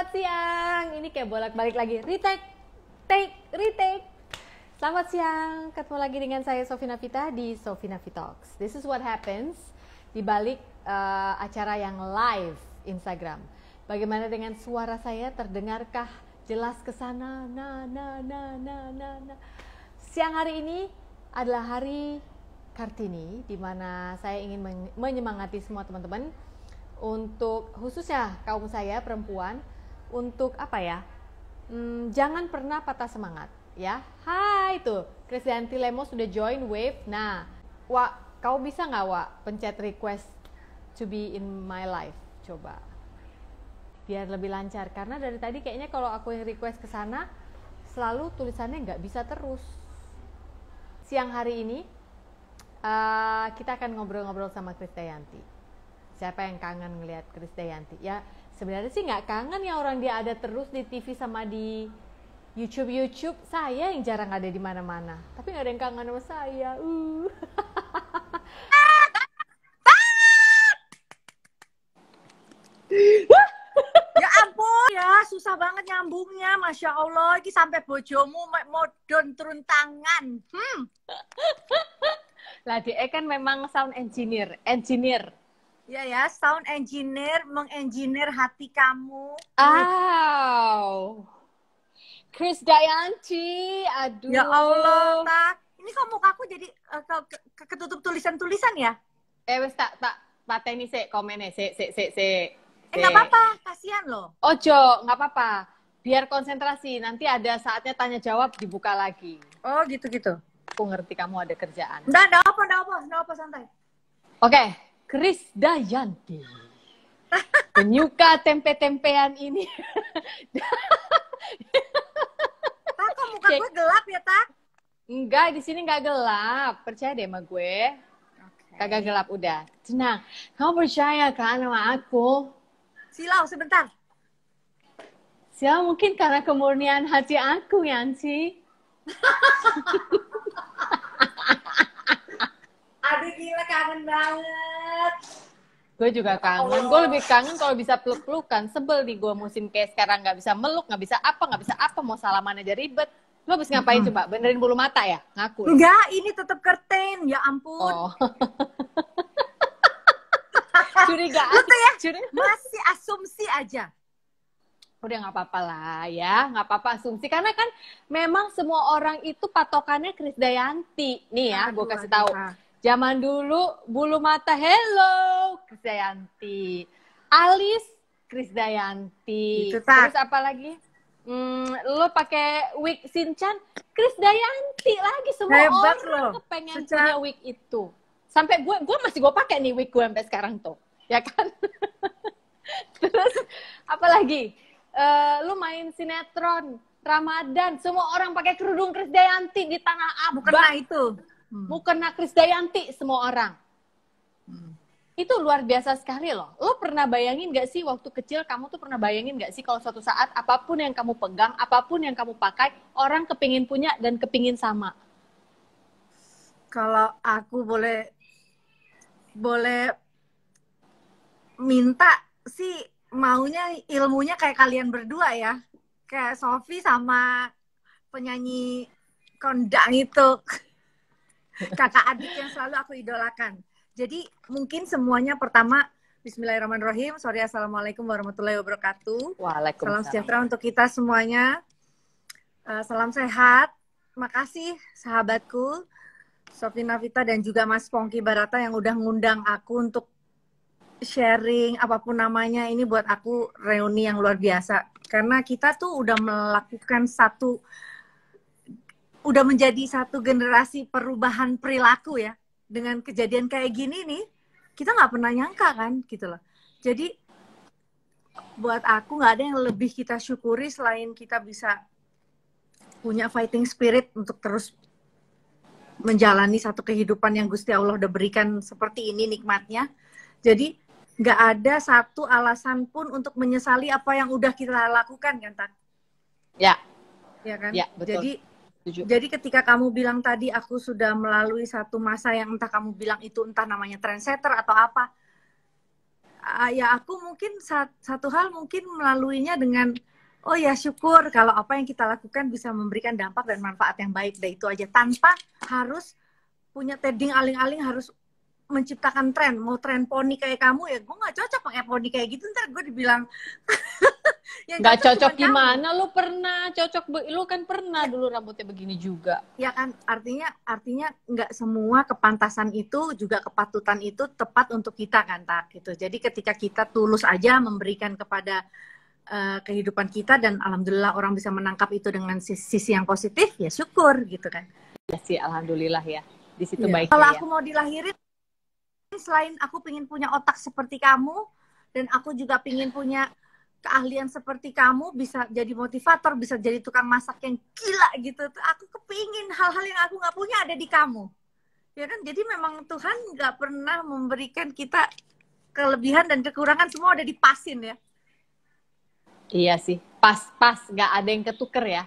Selamat siang. Ini kayak bolak-balik lagi. Retake. Selamat siang. Ketemu lagi dengan saya Sofina Vita di Sofina Talks. This is what happens di balik acara yang live Instagram. Bagaimana dengan suara saya? Terdengarkah jelas ke sana? Nah. Siang hari ini adalah hari Kartini, di mana saya ingin menyemangati semua teman-teman untuk khususnya kaum saya perempuan untuk apa ya? Jangan pernah patah semangat ya. Hai tuh, Krisdayanti Lemos sudah join Wave. Nah, Wak, kau bisa nggak Wak pencet request to be in my life? Coba. Biar lebih lancar karena dari tadi kayaknya kalau aku yang request ke sana selalu tulisannya nggak bisa terus. Siang hari ini kita akan ngobrol-ngobrol sama Krisdayanti. Siapa yang kangen ngelihat Krisdayanti? Ya sebenarnya sih nggak kangen ya, orang dia ada terus di TV sama di YouTube. Saya yang jarang ada di mana-mana. Tapi nggak ada yang kangen sama saya. Ya ampun ya, susah banget nyambungnya, Masya Allah. Ini sampai bojomu modon turun tangan. Lah dia kan memang sound engineer. Ya, sound engineer, mengengineer hati kamu. Krisdayanti, aduh. Ya Allah, tak. Ini kok mukaku jadi ketutup tulisan-tulisan ya? Wes tak pateni sik komene sik. Nggak apa-apa, kasihan loh. Ojo, nggak apa-apa. Biar konsentrasi, nanti ada saatnya tanya jawab dibuka lagi. Oh gitu-gitu. Aku ngerti kamu ada kerjaan. Nggak apa, santai. Oke, Krisdayanti. Penyuka tempe-tempean ini. Tak, kok muka gue gelap ya, Tak? Enggak, di sini nggak gelap. Percaya deh sama gue. Kagak gelap, udah. Tenang. Kamu percaya kan sama aku? Silau, sebentar. Siapa mungkin karena kemurnian hati aku, Yanti. Aduh gila, kangen banget. Gue juga kangen. Gue lebih kangen kalau bisa peluk-pelukan. Sebel nih gue musim kayak sekarang nggak bisa meluk, nggak bisa apa. Mau salaman aja ribet. Lo habis ngapain coba? Benerin bulu mata ya? Ngaku. Enggak, ini tetap curtain. Ya ampun. Oh. Curiga. Lu tuh ya masih asumsi aja. Udah nggak apa-apa lah ya, nggak apa-apa asumsi. Karena kan memang semua orang itu patokannya Krisdayanti. Nih ya, gue kasih tahu. Zaman dulu bulu mata hello Krisdayanti, alis Krisdayanti, terus apa lagi? Lo pakai wig Shinchan Krisdayanti lagi, semua hebat orang kepengen punya wig itu. Sampai gue masih pakai nih wig gue sampai sekarang tuh, ya kan? Terus apa lagi? Lo main sinetron Ramadan, semua orang pakai kerudung Krisdayanti di Tanah Abang. Mukena itu. Mukena Krisdayanti semua orang. Itu luar biasa sekali loh. Lo pernah bayangin gak sih waktu kecil, kamu tuh pernah bayangin gak sih kalau suatu saat apapun yang kamu pegang, apapun yang kamu pakai, orang kepingin punya dan kepingin sama? Kalau aku boleh minta sih, maunya ilmunya kayak kalian berdua ya. Kayak Sofi sama penyanyi kondang itu. Kakak adik yang selalu aku idolakan. Jadi mungkin semuanya pertama, bismillahirrahmanirrahim. Sorry, assalamualaikum warahmatullahi wabarakatuh. Waalaikumsalam. Salam sejahtera untuk kita semuanya. Salam sehat. Makasih sahabatku Sofina Vita dan juga Mas Pongki Barata yang udah ngundang aku untuk sharing apapun namanya. Ini buat aku reuni yang luar biasa. Karena kita tuh udah melakukan udah menjadi satu generasi perubahan perilaku ya. Dengan kejadian kayak gini nih, kita nggak pernah nyangka kan gitu loh. Jadi buat aku nggak ada yang lebih kita syukuri selain kita bisa punya fighting spirit untuk terus menjalani satu kehidupan yang Gusti Allah udah berikan seperti ini nikmatnya. Jadi nggak ada satu alasan pun untuk menyesali apa yang udah kita lakukan kan, Tak? Ya. Ya kan? Ya, betul. Jadi ketika kamu bilang tadi aku sudah melalui satu masa yang entah kamu bilang itu entah namanya trendsetter atau apa, ya aku mungkin satu hal mungkin melaluinya dengan oh ya syukur kalau apa yang kita lakukan bisa memberikan dampak dan manfaat yang baik. Dan itu aja tanpa harus punya teding aling-aling harus menciptakan tren. Mau tren poni kayak kamu ya gue nggak cocok pakai poni kayak gitu, ntar gue dibilang yang Nggak cocok cuma kamu. gimana? Lu pernah cocok, lu kan pernah dulu rambutnya begini juga. Ya kan, artinya nggak semua kepantasan itu juga kepatutan itu tepat untuk kita kan, Tak, gitu. Jadi ketika kita tulus aja memberikan kepada kehidupan kita dan alhamdulillah orang bisa menangkap itu dengan sisi yang positif, ya syukur gitu kan. Ya sih, alhamdulillah ya. Di situ Ya. baiknya Kalau ya. aku mau dilahirin, selain aku pingin punya otak seperti kamu, dan aku juga pingin punya keahlian seperti kamu, bisa jadi motivator, bisa jadi tukang masak yang gila gitu. Aku kepingin hal-hal yang aku nggak punya ada di kamu. Ya kan, jadi memang Tuhan nggak pernah memberikan kita kelebihan dan kekurangan, semua ada dipasin ya. Iya sih, pas-pas, nggak ada yang ketuker ya.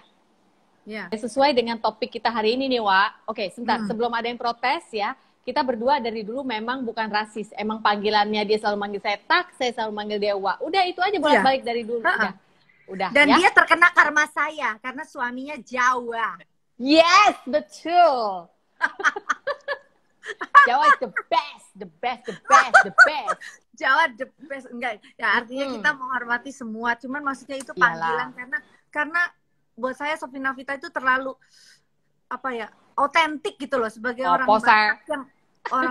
Ya. Sesuai dengan topik kita hari ini nih, Wak. Oke, sebentar, sebelum ada yang protes ya, kita berdua dari dulu memang bukan rasis. Emang panggilannya dia selalu manggil saya Tak, saya selalu manggil dia Wak. Udah itu aja bolak-balik dari dulu. Udah Dan ya. dia terkena karma saya karena suaminya Jawa. Yes, betul. Jawa is the best, the best, the best, the best. Jawa the best, enggak ya, artinya kita menghormati semua, cuman maksudnya itu panggilan karena buat saya Sofina Vita itu terlalu apa ya, otentik gitu loh sebagai orang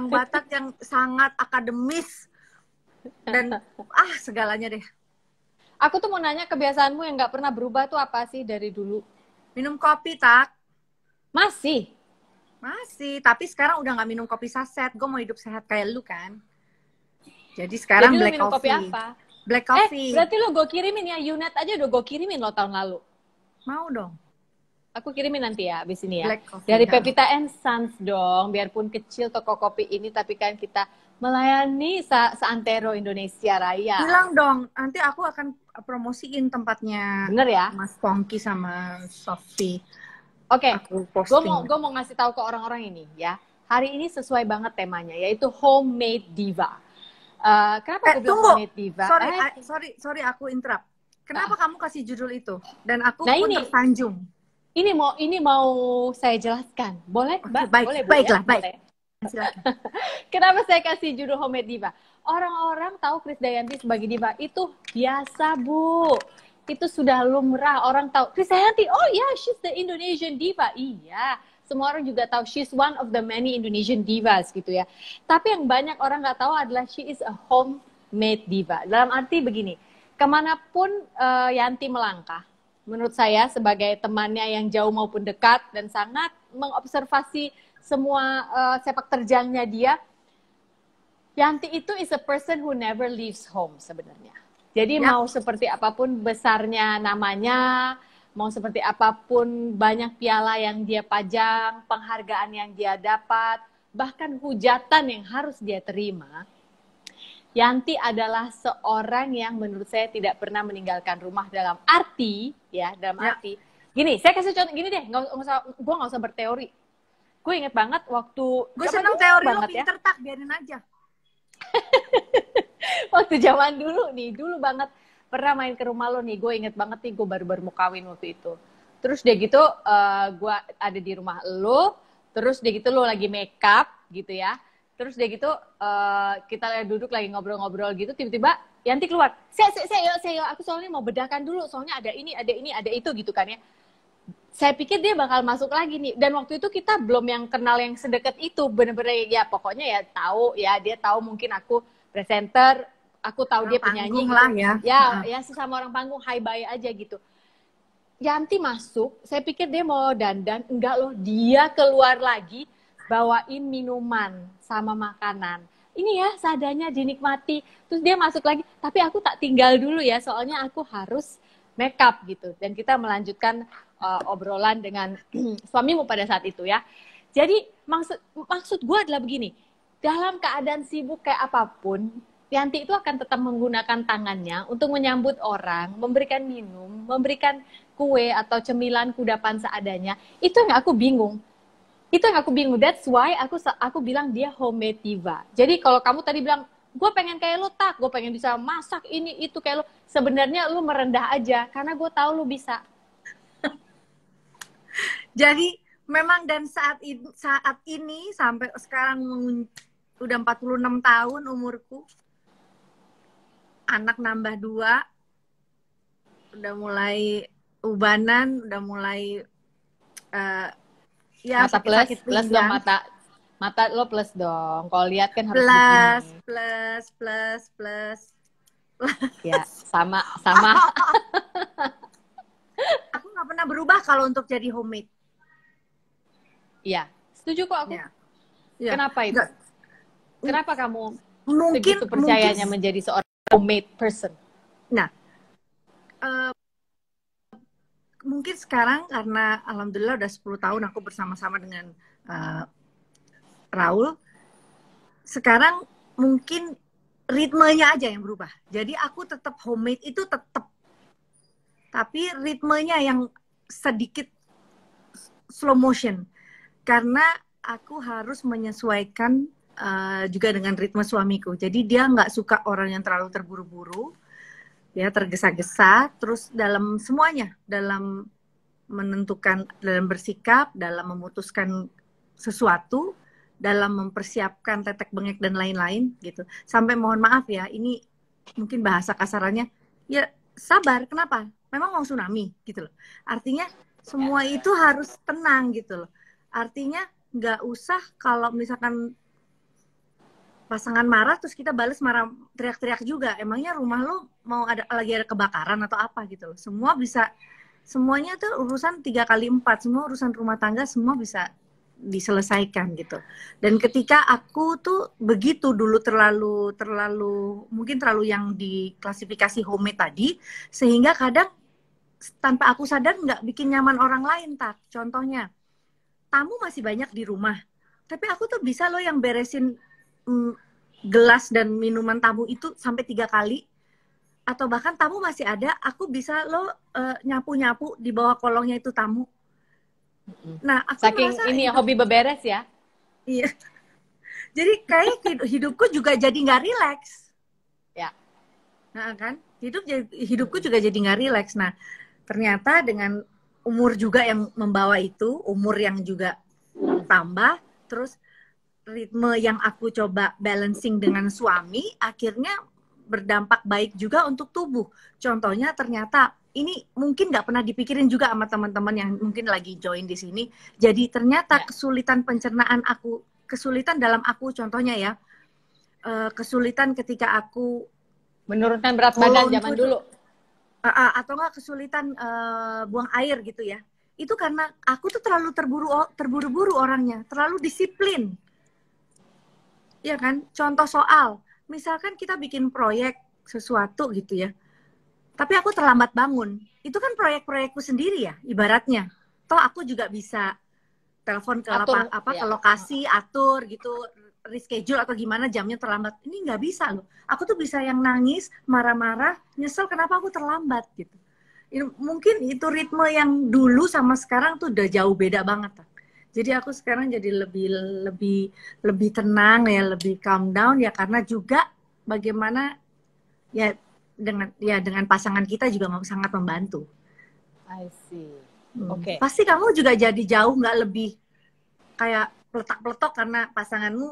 Batak yang sangat akademis dan segalanya deh. Aku tuh mau nanya, kebiasaanmu yang nggak pernah berubah tuh apa sih dari dulu? Minum kopi, Tak. Masih, tapi sekarang udah nggak minum kopi saset. Gue mau hidup sehat kayak lu kan. Jadi sekarang jadi black minum coffee. kopi apa? Black coffee. Berarti lo gue kirimin ya, unit aja udah gue kirimin lo tahun lalu. Mau dong. Aku kirimin nanti ya, abis ini ya. Black coffee, dari Pepita and Sons dong, biarpun kecil toko kopi ini, tapi kan kita melayani seantero Indonesia Raya. Bilang dong, nanti aku akan promosiin tempatnya. Bener ya? Mas Pongki sama Sofi. Oke, gue mau ngasih tahu ke orang-orang ini ya. Hari ini sesuai banget temanya, yaitu Homemade Diva. Kenapa gue bilang Homemade Diva? Sorry aku interrupt. Kenapa kamu kasih judul itu? Dan aku pun tersanjung. Ini mau saya jelaskan. Boleh, Mbak? Baiklah. Kenapa saya kasih judul Homemade Diva? Orang-orang tahu Krisdayanti sebagai diva itu biasa, Bu. Itu sudah lumrah, orang tahu Krisdayanti, oh ya, she's the Indonesian diva. Iya, semua orang juga tahu she's one of the many Indonesian divas gitu ya. Tapi yang banyak orang nggak tahu adalah she is a homemade diva. Dalam arti begini, kemanapun Yanti melangkah, menurut saya sebagai temannya yang jauh maupun dekat dan sangat mengobservasi semua sepak terjangnya dia, Yanti itu is a person who never leaves home sebenarnya. Jadi mau seperti apapun besarnya namanya, mau seperti apapun banyak piala yang dia pajang, penghargaan yang dia dapat, bahkan hujatan yang harus dia terima, Yanti adalah seorang yang menurut saya tidak pernah meninggalkan rumah dalam arti, arti. Gini, saya kasih contoh gini deh, gue nggak usah berteori. Gue inget banget waktu... Gue senang teori lo pinter, Tak, biarin aja. Waktu zaman dulu banget pernah main ke rumah lo nih, gue inget banget nih, gue baru mau kawin waktu itu. Terus dia gitu, gue ada di rumah lo, terus dia gitu lo lagi make up gitu ya, terus dia gitu kita duduk lagi ngobrol-ngobrol gitu, tiba-tiba Yanti keluar, saya aku soalnya mau bedakan dulu, soalnya ada ini, ada itu gitu kan ya. Saya pikir dia bakal masuk lagi nih, dan waktu itu kita belum yang kenal yang sedekat itu, bener-bener ya pokoknya ya tahu ya, dia tahu mungkin aku presenter, aku tahu orang dia penyanyi gitu. Lah ya sesama orang panggung, hi bye aja gitu. Yanti masuk, saya pikir dia mau dandan, enggak loh, dia keluar lagi bawain minuman sama makanan. Ini ya seadanya dinikmati, terus dia masuk lagi, tapi aku tak tinggal dulu ya, soalnya aku harus make up gitu, dan kita melanjutkan obrolan dengan suamimu pada saat itu ya. Jadi maksud gue adalah begini, dalam keadaan sibuk kayak apapun, Yanti itu akan tetap menggunakan tangannya untuk menyambut orang, memberikan minum, memberikan kue atau cemilan kudapan seadanya. Itu yang aku bingung. That's why aku bilang dia homemade diva. Jadi kalau kamu tadi bilang, gue pengen kayak lo, tak, gue pengen bisa masak ini itu kayak lo. Sebenarnya lo merendah aja karena gue tahu lo bisa. Jadi memang, dan saat ini sampai sekarang udah 46 tahun umurku, anak nambah 2, udah mulai ubanan, udah mulai ya Mata sakit-sakit plus dong, pinggang. mata lo plus dong. Kalau lihat kan harus Plus, begini. plus. Ya, sama. Aku nggak pernah berubah kalau untuk jadi homemade. Iya, setuju kok aku. Ya. Ya. Kenapa itu? Nggak. Kenapa kamu Mungkin segitu percayanya menjadi seorang homemade person? Nah, mungkin sekarang karena alhamdulillah udah 10 tahun aku bersama-sama dengan Raul. Sekarang mungkin ritmenya aja yang berubah. Jadi aku tetap homemade itu tetap, tapi ritmenya yang sedikit slow motion. Karena aku harus menyesuaikan juga dengan ritme suamiku. Jadi dia nggak suka orang yang terlalu terburu-buru, ya tergesa-gesa. Terus dalam semuanya, dalam menentukan, dalam bersikap, dalam memutuskan sesuatu, dalam mempersiapkan tetek bengek dan lain-lain gitu. Sampai mohon maaf ya, ini mungkin bahasa kasarannya, ya sabar. Kenapa? Memang mau tsunami gitu loh. Artinya semua itu harus tenang gitu loh. Artinya nggak usah kalau misalkan pasangan marah terus kita balas marah, teriak-teriak juga. Emangnya rumah lo mau lagi ada kebakaran atau apa gitu loh. Semua bisa, semuanya tuh urusan 3x4, semua urusan rumah tangga semua bisa diselesaikan gitu. Dan ketika aku tuh begitu dulu terlalu mungkin terlalu yang diklasifikasi homemade tadi, sehingga kadang tanpa aku sadar nggak bikin nyaman orang lain. Tak contohnya, tamu masih banyak di rumah, tapi aku tuh bisa loh yang beresin gelas dan minuman tamu itu sampai 3 kali. Atau bahkan tamu masih ada, aku bisa loh nyapu-nyapu di bawah kolongnya itu tamu. Nah, aku saking merasa ini hobi beberes ya. Iya. Jadi kayak hidupku juga jadi nggak rileks. Ya. Nah kan, hidupku juga jadi nggak rileks. Nah, ternyata dengan umur juga yang membawa itu, umur yang juga tambah, terus ritme yang aku coba balancing dengan suami, akhirnya berdampak baik juga untuk tubuh. Contohnya ternyata ini mungkin nggak pernah dipikirin juga sama teman-teman yang mungkin lagi join di sini. Jadi ternyata kesulitan pencernaan aku, kesulitan dalam aku, contohnya ya, kesulitan ketika aku menurunkan berat badan zaman dulu. Atau nggak kesulitan buang air gitu ya. Itu karena aku tuh terlalu terburu-buru orangnya, terlalu disiplin. Ya kan? Contoh soal, misalkan kita bikin proyek sesuatu gitu ya, tapi aku terlambat bangun. Itu kan proyek-proyekku sendiri ya, ibaratnya. Toh aku juga bisa telepon ke ke lokasi, atur gitu, reschedule atau gimana, jamnya terlambat. Ini nggak bisa loh. Aku tuh bisa yang nangis, marah-marah, nyesel kenapa aku terlambat gitu. Mungkin itu ritme yang dulu sama sekarang tuh udah jauh beda banget. Jadi aku sekarang jadi lebih tenang ya, lebih calm down ya, karena juga bagaimana ya dengan pasangan kita juga sangat membantu. I see. Oke. Pasti kamu juga jadi jauh nggak lebih kayak peletak-peletok karena pasanganmu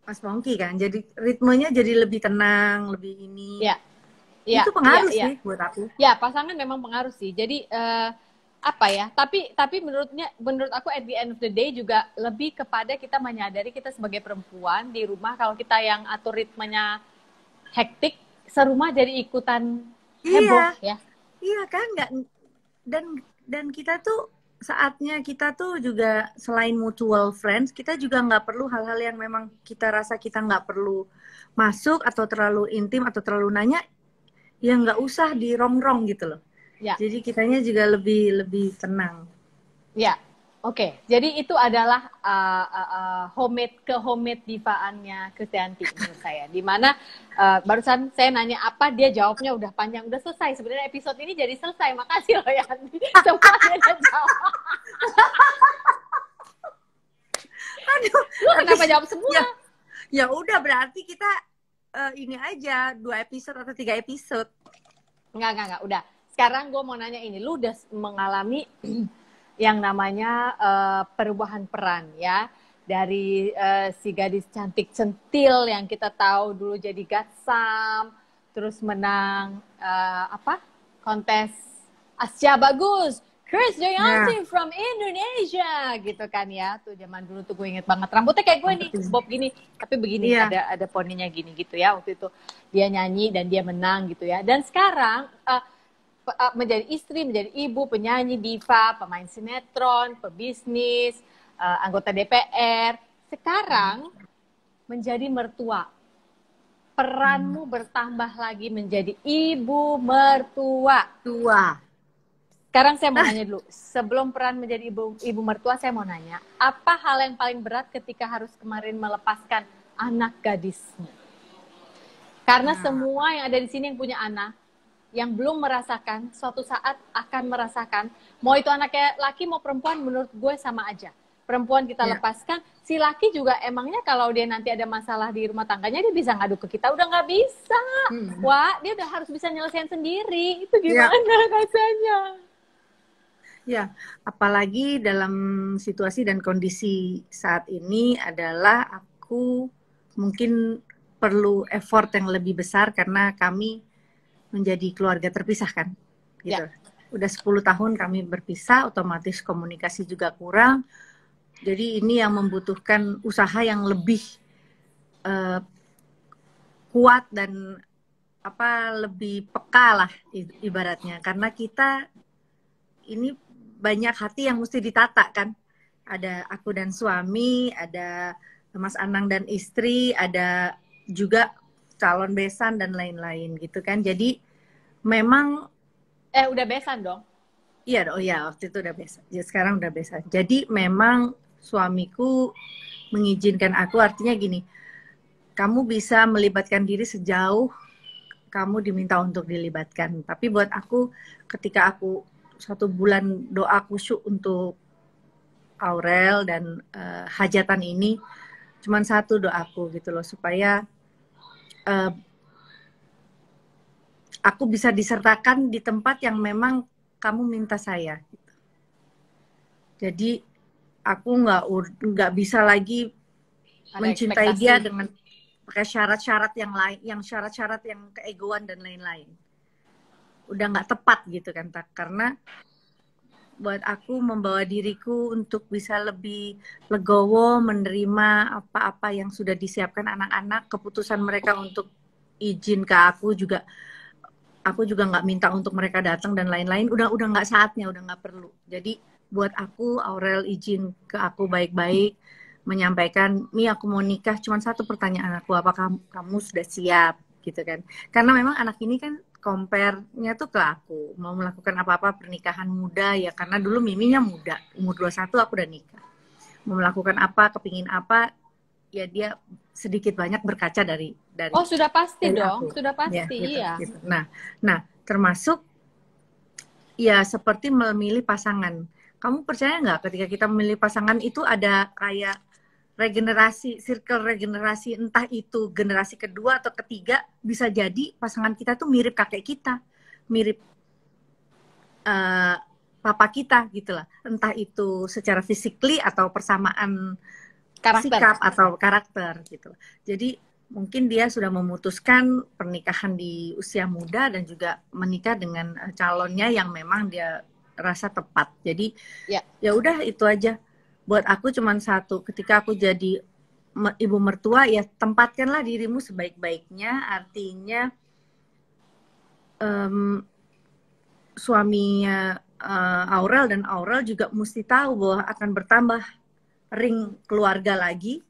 Mas Pongki kan. Jadi ritmenya jadi lebih tenang, lebih ini. Ya. Itu pengaruh sih buat aku. Ya, pasangan memang pengaruh sih. Jadi apa ya? Tapi menurut aku at the end of the day juga lebih kepada kita menyadari kita sebagai perempuan di rumah, kalau kita yang atur ritmenya hektik, serumah jadi ikutan heboh ya. Iya kan, nggak, dan kita tuh saatnya kita tuh juga selain mutual friends, kita juga nggak perlu hal-hal yang memang kita rasa kita nggak perlu masuk atau terlalu intim atau terlalu nanya, ya nggak usah dirongrong gitu loh. Ya. Jadi kitanya juga lebih tenang. Ya, oke. Jadi itu adalah homemade divaannya Kristianti menurut saya. Dimana barusan saya nanya apa, dia jawabnya udah panjang, udah selesai. Sebenarnya episode ini jadi selesai. Makasih loh Yanti. Semuanya udah jawab. Aduh, lu kenapa jawab semua? Ya udah, berarti kita ini aja 2 episode atau 3 episode. Enggak. Udah. Sekarang gue mau nanya ini. Lu udah mengalami yang namanya perubahan peran ya. Dari si gadis cantik centil yang kita tahu dulu jadi Gatsam, terus menang kontes Asia Bagus, Krisdayanti from Indonesia gitu kan ya. Tuh zaman dulu tuh gue inget banget. Rambutnya kayak gue nih, bob gini, tapi begini ada poninya gini gitu ya. Waktu itu dia nyanyi dan dia menang gitu ya. Dan sekarang menjadi istri, menjadi ibu, penyanyi, diva, pemain sinetron, pebisnis, anggota DPR. Sekarang menjadi mertua. Peranmu bertambah lagi menjadi ibu mertua. Sekarang saya mau nanya dulu, sebelum peran menjadi ibu mertua, saya mau nanya, apa hal yang paling berat ketika harus kemarin melepaskan anak gadismu? Karena semua yang ada di sini yang punya anak, yang belum merasakan, suatu saat akan merasakan, mau itu anaknya laki mau perempuan, menurut gue sama aja. Perempuan kita lepaskan, si laki juga emangnya kalau dia nanti ada masalah di rumah tangganya, dia bisa ngadu ke kita, udah nggak bisa. Wah, dia udah harus bisa nyelesain sendiri. Itu gimana rasanya? Ya, apalagi dalam situasi dan kondisi saat ini adalah aku mungkin perlu effort yang lebih besar karena kami menjadi keluarga terpisah kan, gitu. Udah 10 tahun kami berpisah, otomatis komunikasi juga kurang. Jadi ini yang membutuhkan usaha yang lebih kuat dan lebih peka lah ibaratnya. Karena kita ini banyak hati yang mesti ditata kan. Ada aku dan suami, ada Mas Anang dan istri, ada juga calon besan dan lain-lain gitu kan. Jadi memang udah besan dong? Iya, waktu itu udah besan. Ya, sekarang udah besan. Jadi memang suamiku mengizinkan aku, artinya gini, kamu bisa melibatkan diri sejauh kamu diminta untuk dilibatkan. Tapi buat aku, ketika aku 1 bulan doa khusyuk untuk Aurel dan hajatan ini, cuman 1 doaku gitu loh, supaya aku bisa disertakan di tempat yang memang kamu minta saya. Gitu. Jadi aku nggak bisa lagi mencintai dia dengan pakai syarat-syarat yang lain, yang syarat-syarat yang keegoan dan lain-lain. Udah nggak tepat gitu kan, karena buat aku membawa diriku untuk bisa lebih legowo menerima apa-apa yang sudah disiapkan anak-anak, keputusan mereka untuk izin ke aku juga nggak minta untuk mereka datang dan lain-lain, udah nggak saatnya, udah nggak perlu. Jadi buat aku, Aurel izin ke aku baik-baik menyampaikan, Mi aku mau nikah, cuma 1 pertanyaan aku, apakah kamu sudah siap gitu kan. Karena memang anak ini kan compare-nya tuh ke aku, mau melakukan apa-apa pernikahan muda ya, karena dulu Miminya muda, umur 21 aku udah nikah. Mau melakukan apa, kepingin apa, ya dia sedikit banyak berkaca dari Oh, sudah pasti dong, aku. Sudah pasti, ya, gitu. Nah, termasuk ya seperti memilih pasangan. Kamu percaya nggak ketika kita memilih pasangan itu ada kayak regenerasi, circle regenerasi, entah itu generasi kedua atau ketiga, bisa jadi pasangan kita tuh mirip kakek kita, mirip papa kita gitu lah. Entah itu secara physically atau persamaan sikap atau karakter gitu. Jadi mungkin dia sudah memutuskan pernikahan di usia muda dan juga menikah dengan calonnya yang memang dia rasa tepat. Jadi ya udah itu aja. Buat aku cuman 1, ketika aku jadi ibu mertua, ya tempatkanlah dirimu sebaik-baiknya. Artinya suaminya Aurel dan Aurel juga mesti tahu bahwa akan bertambah ring keluarga lagi,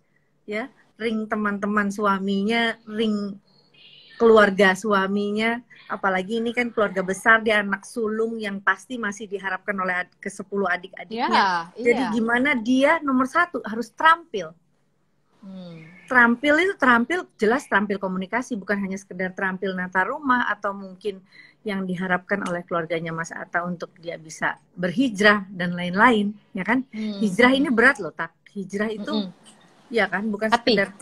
ya, ring teman-teman suaminya, ring keluarga suaminya, apalagi ini kan keluarga besar, dia anak sulung yang pasti masih diharapkan oleh ke-10 adik-adiknya. Jadi gimana dia nomor 1 harus terampil. Terampil itu jelas terampil komunikasi, bukan hanya sekedar terampil nata rumah atau mungkin yang diharapkan oleh keluarganya Mas Atta untuk dia bisa berhijrah dan lain-lain, ya kan? Hijrah ini berat loh, Tak. Hijrah itu ya kan bukan sekedar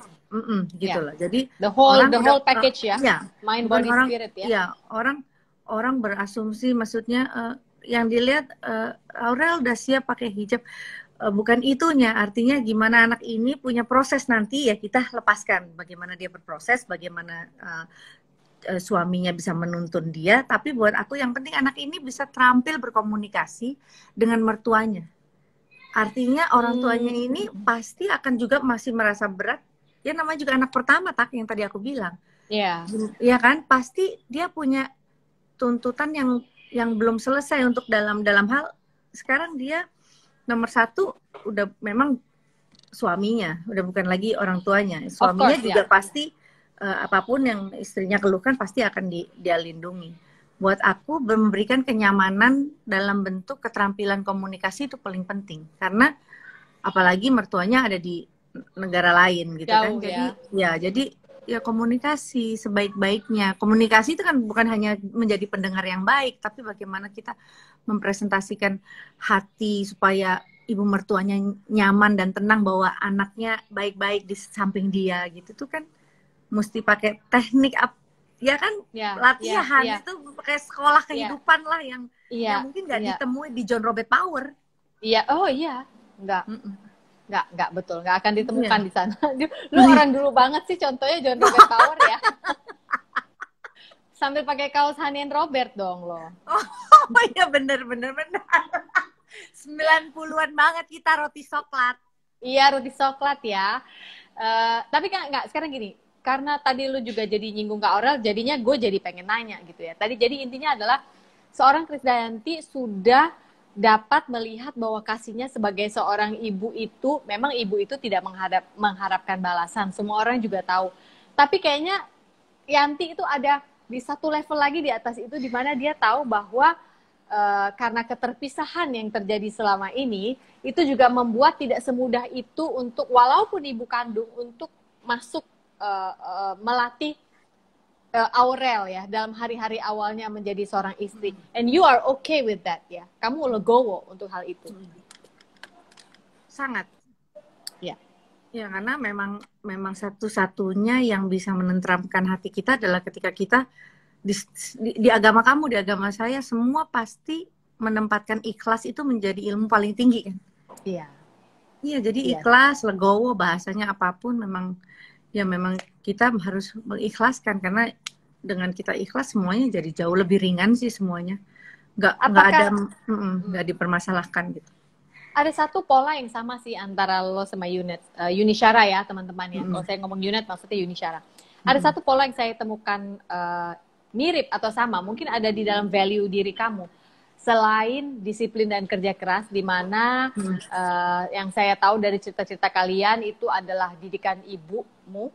gitu Ya. loh. Jadi The whole orang udah package ya. ya, Mind, bukan body, orang spirit ya. ya orang berasumsi maksudnya yang dilihat Aurel udah siap pakai hijab. Bukan itunya, artinya gimana anak ini punya proses nanti ya kita lepaskan bagaimana dia berproses, bagaimana suaminya bisa menuntun dia, tapi buat aku yang penting anak ini bisa terampil berkomunikasi dengan mertuanya. Artinya orang tuanya ini pasti akan juga masih merasa berat, ya namanya juga anak pertama tak yang tadi aku bilang. Iya. Ya kan, pasti dia punya tuntutan yang belum selesai untuk dalam hal sekarang dia nomor satu udah memang suaminya, udah bukan lagi orang tuanya. Suaminya Of course, juga pasti apapun yang istrinya keluhkan pasti akan dia lindungi. Buat aku memberikan kenyamanan dalam bentuk keterampilan komunikasi itu paling penting karena apalagi mertuanya ada di negara lain gitu kan. Jauh, Jadi ya. jadi ya komunikasi sebaik-baiknya. Komunikasi itu kan bukan hanya menjadi pendengar yang baik, tapi bagaimana kita mempresentasikan hati supaya ibu mertuanya nyaman dan tenang bahwa anaknya baik-baik di samping dia gitu tuh kan mesti pakai teknik ya kan latihan itu pakai sekolah kehidupan lah yang mungkin nggak ditemui di John Robert Power. Iya, oh iya, nggak betul, nggak akan ditemukan di sana. Lu orang dulu banget sih, contohnya John Robert Power ya. Sambil pakai kaos Hanian Robert dong lo. Oh iya bener. 90-an banget kita roti coklat. Iya, roti coklat ya. Tapi kan nggak, sekarang gini, karena tadi lu juga jadi nyinggung Kak Aurel, jadinya gue jadi pengen nanya gitu ya. Tadi jadi intinya adalah seorang Krisdayanti sudah dapat melihat bahwa kasihnya sebagai seorang ibu itu, memang ibu itu tidak mengharapkan balasan. Semua orang juga tahu. Tapi kayaknya Yanti itu ada di satu level lagi di atas itu, di mana dia tahu bahwa karena keterpisahan yang terjadi selama ini, itu juga membuat tidak semudah itu untuk, walaupun ibu kandung, untuk masuk melatih Aurel ya dalam hari-hari awalnya menjadi seorang istri. And you are okay with that ya. Kamu legowo untuk hal itu. Sangat. Ya. Ya karena memang satu-satunya yang bisa menenteramkan hati kita adalah ketika kita di agama kamu, di agama saya, semua pasti menempatkan ikhlas itu menjadi ilmu paling tinggi kan. Iya. Iya, jadi ikhlas, legowo, bahasanya apapun memang kita harus mengikhlaskan karena dengan kita ikhlas semuanya jadi jauh lebih ringan sih semuanya. Nggak dipermasalahkan gitu. Ada satu pola yang sama sih antara lo sama Yunisyara ya teman-teman ya. Kalau saya ngomong unit maksudnya Yunisyara. Ada satu pola yang saya temukan mirip atau sama, mungkin ada di dalam value diri kamu. Selain disiplin dan kerja keras, di mana yang saya tahu dari cerita-cerita kalian itu adalah didikan ibumu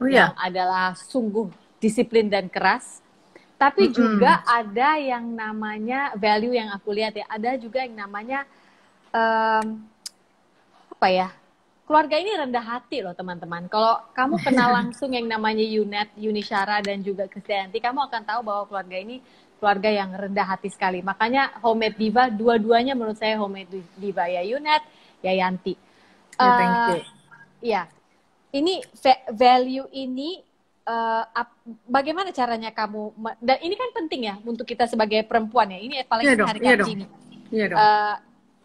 yang adalah sungguh disiplin dan keras. Tapi juga ada yang namanya value yang aku lihat ya, ada juga yang namanya apa ya? Keluarga ini rendah hati loh teman-teman. Kalau kamu kenal langsung yang namanya Yunisyara dan juga Krisdayanti, kamu akan tahu bahwa keluarga ini keluarga yang rendah hati sekali. Makanya Homemade Diva, dua-duanya menurut saya Homemade Diva, ya Yunet, ya Yanti. Thank you. Ya, ini value ini bagaimana caranya kamu? Dan ini kan penting ya untuk kita sebagai perempuan ya. Ini apalagi hari Kartini. Iya dong.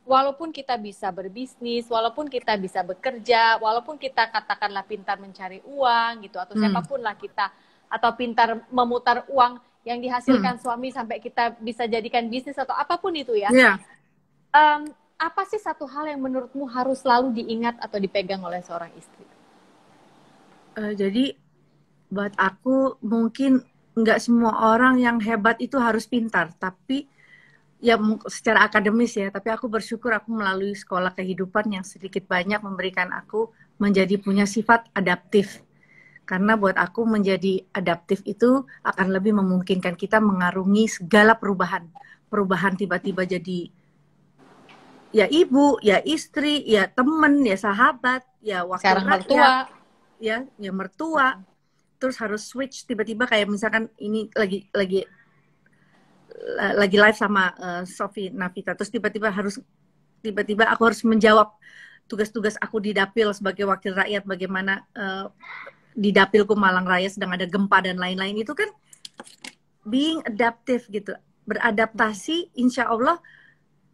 Walaupun kita bisa berbisnis, walaupun kita bisa bekerja, walaupun kita katakanlah pintar mencari uang gitu, atau siapapun lah kita, atau pintar memutar uang yang dihasilkan suami sampai kita bisa jadikan bisnis atau apapun itu ya. Apa sih satu hal yang menurutmu harus selalu diingat atau dipegang oleh seorang istri? Jadi buat aku mungkin nggak semua orang yang hebat itu harus pintar, tapi ya secara akademis ya, tapi aku bersyukur aku melalui sekolah kehidupan yang sedikit banyak memberikan aku menjadi punya sifat adaptif. Karena buat aku menjadi adaptif itu akan lebih memungkinkan kita mengarungi segala perubahan. Perubahan tiba-tiba jadi ya ibu, ya istri, ya teman, ya sahabat, ya wakil rakyat, mertua. Ya mertua. Terus harus switch tiba-tiba kayak misalkan ini lagi live sama Sofi Navita, terus tiba-tiba aku harus menjawab tugas-tugas aku di dapil sebagai wakil rakyat, bagaimana di dapilku Malang Raya sedang ada gempa dan lain-lain, itu kan being adaptive gitu, beradaptasi. Insya Allah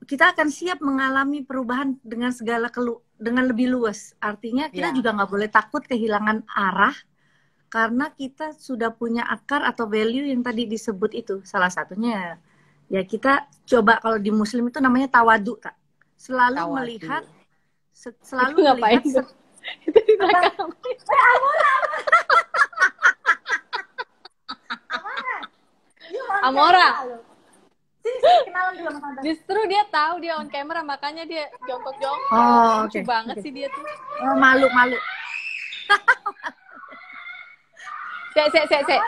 kita akan siap mengalami perubahan dengan segala dengan lebih luas. Artinya kita juga nggak boleh takut kehilangan arah, karena kita sudah punya akar atau value yang tadi disebut itu. Salah satunya ya kita coba, kalau di Muslim itu namanya tawadu, tak? Selalu Tawadu. melihat, Itu ngapain tuh? Itu di belakang. Amora. Sini, kenalan dulu sama tante. Justru dia tahu dia on camera, makanya dia jongkok-jongkok. Oh, Lucu banget sih dia tuh. Oh, malu. Sek.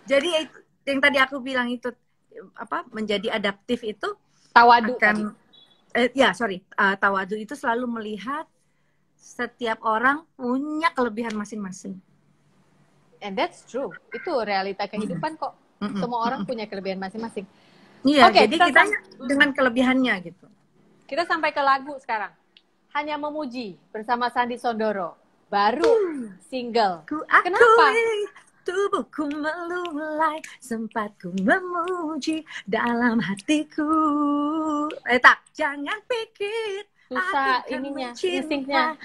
Jadi yang tadi aku bilang itu menjadi adaptif itu Tawadu akan tawadu itu selalu melihat setiap orang punya kelebihan masing-masing. And that's true. Itu realita kehidupan kok. Semua orang punya kelebihan masing-masing. Iya, Oke, jadi kita dengan kelebihannya gitu. Kita sampai ke lagu sekarang. Hanya Memuji bersama Sandy Sondoro. Baru single. Kenapa? Tubuhku melulai, sempat ku memuji dalam hatiku. Jangan pikir susah aku ininya, mencintanya.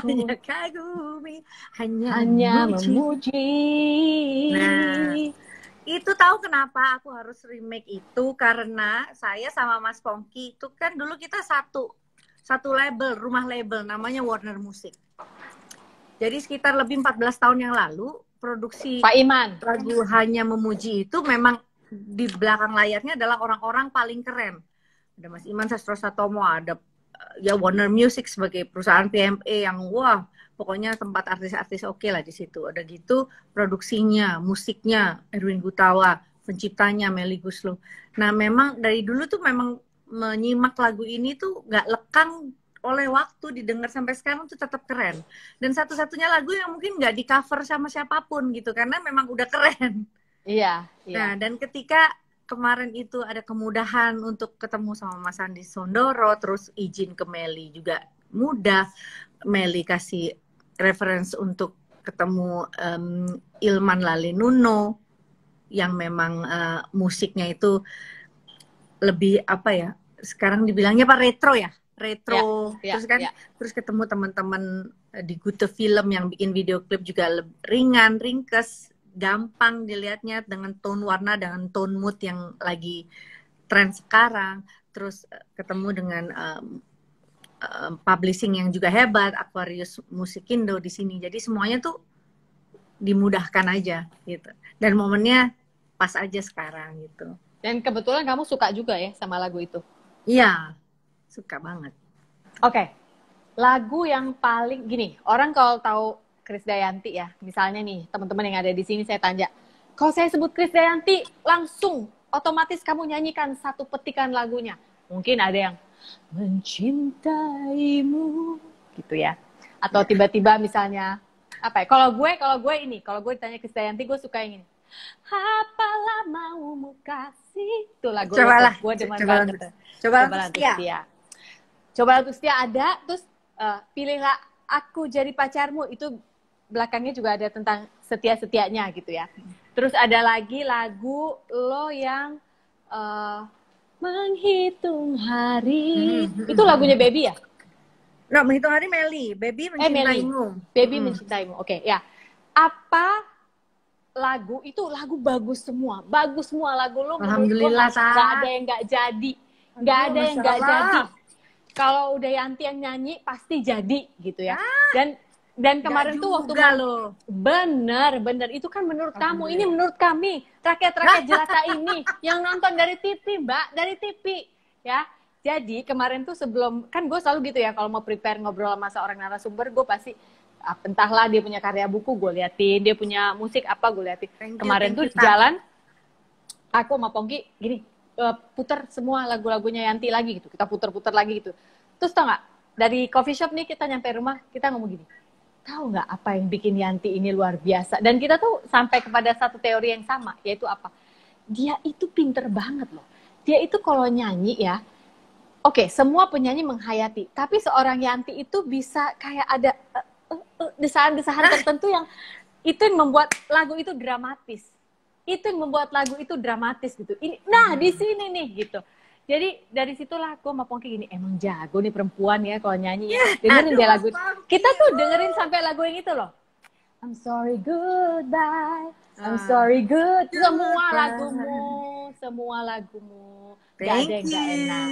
Hanya kagumi, hanya memuji. Nah, itu tahu kenapa aku harus remake itu? Karena saya sama Mas Pongki itu kan dulu kita satu label, rumah label namanya Warner Music. Jadi sekitar lebih 14 tahun yang lalu produksi Pak Iman lagu Hanya Memuji itu memang di belakang layarnya adalah orang-orang paling keren. Ada Mas Iman Sastrostomo, ada ya Warner Music sebagai perusahaan PMA yang wah, pokoknya tempat artis-artis oke lah di situ. Ada gitu produksinya, musiknya Erwin Gutawa, penciptanya Melly Guslo. Nah, memang dari dulu tuh memang menyimak lagu ini tuh nggak lekang oleh waktu, didengar sampai sekarang tuh tetap keren. Dan satu-satunya lagu yang mungkin nggak di cover sama siapapun gitu, karena memang udah keren. Iya. Nah, dan ketika kemarin itu ada kemudahan untuk ketemu sama Mas Sandy Sondoro, terus izin ke Melly juga mudah. Melly kasih reference untuk ketemu Ilman Lalenuno yang memang musiknya itu lebih sekarang dibilangnya retro ya, terus ketemu teman-teman di Gute Film yang bikin video klip juga ringan, ringkes, gampang dilihatnya, dengan tone warna, dengan tone mood yang lagi tren sekarang. Terus ketemu dengan publishing yang juga hebat, Aquarius Musikindo di sini. Jadi semuanya tuh dimudahkan aja gitu. Dan momennya pas aja sekarang gitu. Dan kebetulan kamu suka juga ya sama lagu itu? Iya, suka banget. Oke. Lagu yang paling gini, orang kalau tahu Krisdayanti ya, misalnya nih teman-teman yang ada di sini saya tanya, kalau saya sebut Krisdayanti langsung otomatis kamu nyanyikan satu petikan lagunya. Mungkin ada yang mencintaimu gitu ya, atau tiba-tiba misalnya kalau gue ditanya Krisdayanti, gue suka yang ini, apalah maumu kasih, itu lagu gue demen banget. Coba untuk setia ada, terus pilihlah aku jadi pacarmu, itu belakangnya juga ada tentang setia-setianya gitu ya. Terus ada lagi lagu lo yang menghitung hari, itu lagunya Baby ya? No, menghitung hari Melly, Baby Mencintaimu. Baby Mencintaimu, oke ya. Apa lagu itu, lagu bagus semua lagu lo. Alhamdulillah, nggak ada yang nggak jadi, nggak ada yang nggak jadi. Kalau udah Yanti yang nyanyi pasti jadi gitu ya. Dan kemarin tuh waktu bener itu kan menurut kamu, ini menurut kami rakyat jelata ini yang nonton dari TV, Mbak, dari TV ya. Jadi kemarin tuh sebelum, kan gue selalu gitu ya kalau mau prepare ngobrol sama seorang narasumber, gue pasti entahlah dia punya karya buku gue liatin, dia punya musik apa gue liatin. Kemarin tuh jalan aku sama Pongki gini, putar semua lagu-lagunya Yanti lagi gitu, kita putar-putar lagi gitu. Terus tau nggak, dari coffee shop nih kita nyampe rumah, kita ngomong gini, tahu nggak apa yang bikin Yanti ini luar biasa? Dan kita tuh sampai kepada satu teori yang sama, yaitu apa? Dia itu pinter banget loh. dia itu kalau nyanyi ya, oke, semua penyanyi menghayati, tapi seorang Yanti itu bisa kayak ada desahan-desahan tertentu yang itu yang membuat lagu itu dramatis. Itu yang membuat lagu itu dramatis gitu. Ini, nah di sini nih gitu. Jadi dari situlah aku sama Pongki gini, emang jago nih perempuan ya kalau nyanyi ya. Dengerin dia lagu. Kita tuh dengerin sampai lagu yang itu loh. I'm sorry goodbye, I'm sorry good. Semua lagumu. Gak ada yang gak enak.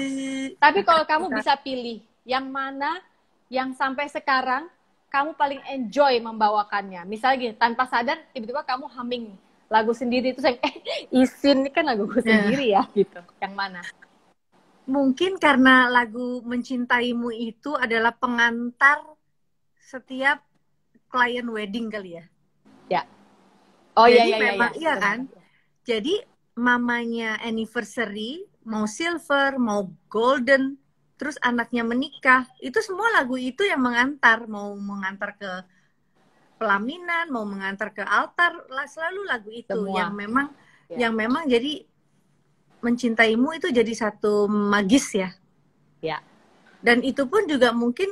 Tapi kalau kamu bisa pilih yang mana yang sampai sekarang kamu paling enjoy membawakannya. Misalnya gini, tanpa sadar tiba-tiba kamu humming lagu sendiri itu yang Isin ini kan laguku sendiri ya gitu. Yang mana? Mungkin karena lagu Mencintaimu itu adalah pengantar setiap klien wedding kali ya. Ya. Oh jadi iya memang iya kan. Jadi mamanya anniversary, mau silver, mau golden, terus anaknya menikah, itu semua lagu itu yang mengantar, mau mengantar ke pelaminan, mau mengantar ke altar, selalu lagu itu semua. yang memang jadi Mencintaimu itu jadi satu magis ya. Ya. Dan itu pun juga mungkin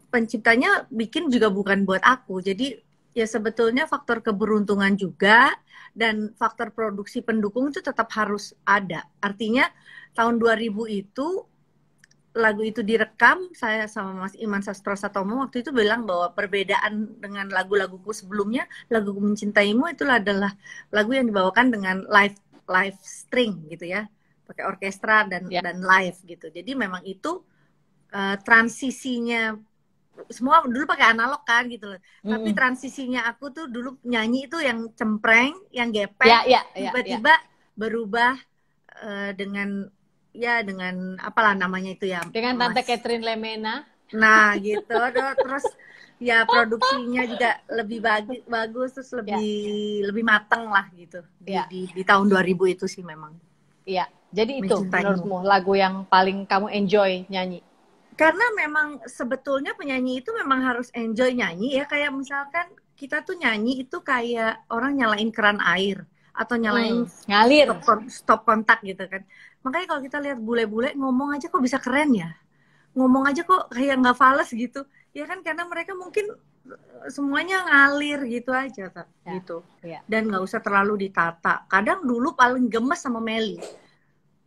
penciptanya bikin juga bukan buat aku. Jadi ya sebetulnya faktor keberuntungan juga dan faktor produksi pendukung itu tetap harus ada. Artinya tahun 2000 itu lagu itu direkam, saya sama Mas Iman Sastro Satomo waktu itu bilang bahwa perbedaan dengan lagu-laguku sebelumnya, lagu Mencintaimu itu adalah lagu yang dibawakan dengan live string gitu ya, pakai orkestra dan live gitu. Jadi memang itu transisinya semua dulu pakai analog kan gitu loh. Tapi transisinya aku tuh dulu nyanyi itu yang cempreng, yang gepeng, tiba-tiba berubah dengan apalah namanya itu ya. Dengan Tante Catherine Lemena. Nah gitu, terus ya produksinya juga lebih bagus terus lebih mateng lah gitu di tahun 2000 itu sih memang. Iya, jadi itu menurutmu lagu yang paling kamu enjoy nyanyi? Karena memang sebetulnya penyanyi itu memang harus enjoy nyanyi ya, kayak misalkan kita tuh nyanyi itu kayak orang nyalain keran air atau nyalain ngalir stop kontak gitu kan. Makanya kalau kita lihat bule-bule ngomong aja kok bisa keren ya, ngomong aja kok kayak nggak fales gitu ya kan, karena mereka mungkin semuanya ngalir gitu aja tak gitu dan nggak usah terlalu ditata. Kadang dulu paling gemes sama Meli,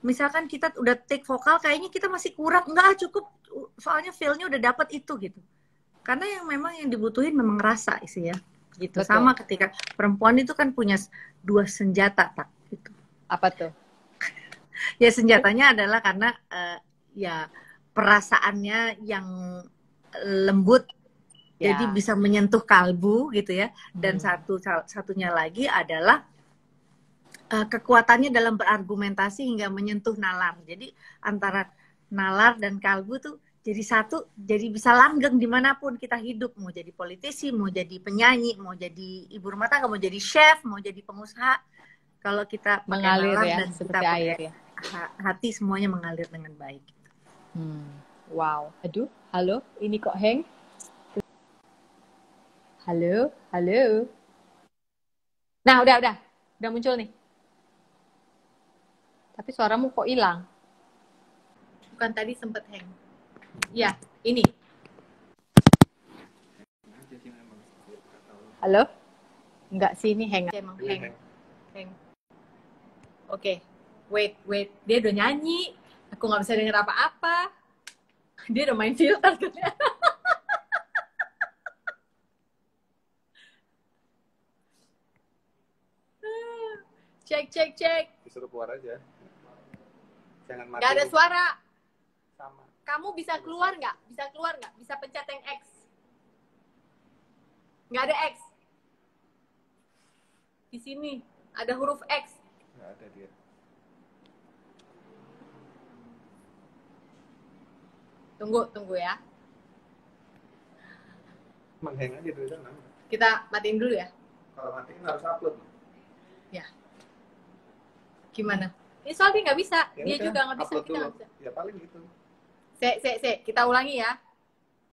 misalkan kita udah take vokal kayaknya kita masih kurang, enggak cukup soalnya feel-nya udah dapat itu gitu, karena yang memang yang dibutuhin memang rasa sih ya gitu. Betul. Sama ketika perempuan itu kan punya dua senjata tak gitu. Apa tuh? Ya senjatanya adalah karena ya perasaannya yang lembut, jadi bisa menyentuh kalbu gitu ya. Dan satunya lagi adalah kekuatannya dalam berargumentasi hingga menyentuh nalar. Jadi antara nalar dan kalbu tuh jadi satu, jadi bisa langgeng dimanapun kita hidup. Mau jadi politisi, mau jadi penyanyi, mau jadi ibu rumah tangga, mau jadi chef, mau jadi pengusaha. Kalau kita pakai mengalir nalar ya, dan seperti kita air ya. Hati semuanya mengalir dengan baik. Wow, aduh, halo, ini kok hang? Halo. Nah, udah muncul nih. Tapi suaramu kok hilang? Bukan tadi sempet hang? Ya, ini. Halo? Enggak sih, ini hang. Emang hang. Oke. Wait, dia udah nyanyi, aku nggak bisa denger apa-apa, dia udah main filter ternyata. Cek. Disuruh keluar aja, jangan mati. Gak ada suara. Sama. Kamu bisa keluar nggak? Bisa pencet yang X. Nggak ada X. Di sini ada huruf X. Nggak ada dia. Tunggu ya. Menghang aja dulu sana. Kita matiin dulu ya. Kalau matiin harus upload. Ya. Gimana? Ini soalnya nggak bisa. Ya dia udah, juga nggak bisa. Kita nggak bisa. Ya paling gitu. Kita ulangi ya.